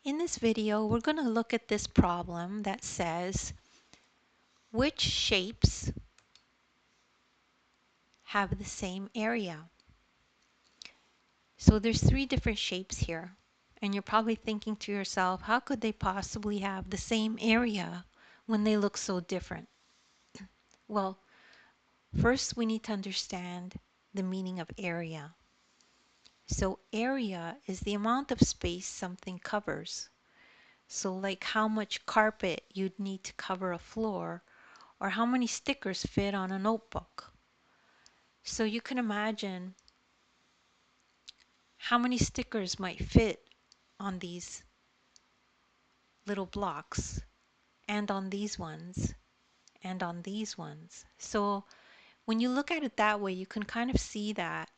In this video, we're going to look at this problem that says, which shapes have the same area? So there's three different shapes here. And you're probably thinking to yourself, how could they possibly have the same area when they look so different? Well, first we need to understand the meaning of area. So area is the amount of space something covers. So like how much carpet you'd need to cover a floor, or how many stickers fit on a notebook. So you can imagine how many stickers might fit on these little blocks, and on these ones, and on these ones. So when you look at it that way, you can kind of see that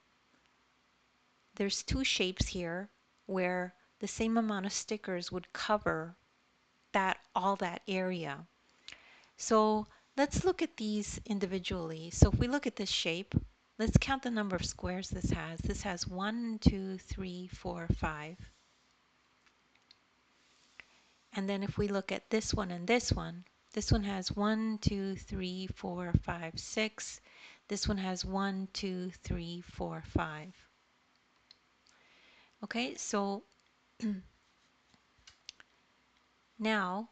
there's two shapes here where the same amount of stickers would cover all that area. So let's look at these individually. So if we look at this shape, let's count the number of squares this has. This has 1, 2, 3, 4, 5. And then if we look at this one and this one has 1, 2, 3, 4, 5, 6. This one has 1, 2, 3, 4, 5. Okay, so now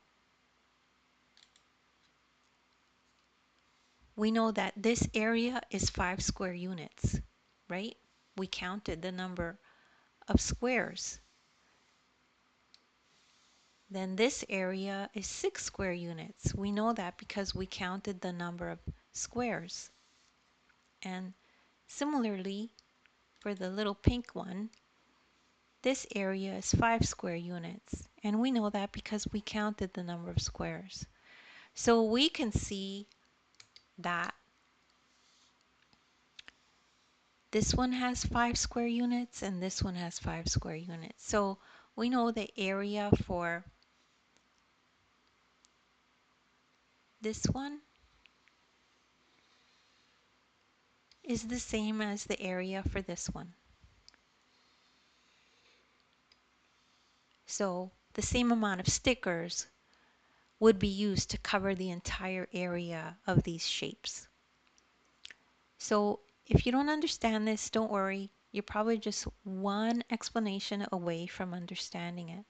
we know that this area is 5 square units, right? We counted the number of squares. Then this area is 6 square units. We know that because we counted the number of squares. And similarly, for the little pink one, this area is 5 square units. And we know that because we counted the number of squares. So we can see that this one has 5 square units and this one has 5 square units. So we know the area for this one is the same as the area for this one. So the same amount of stickers would be used to cover the entire area of these shapes. So if you don't understand this, don't worry. You're probably just one explanation away from understanding it.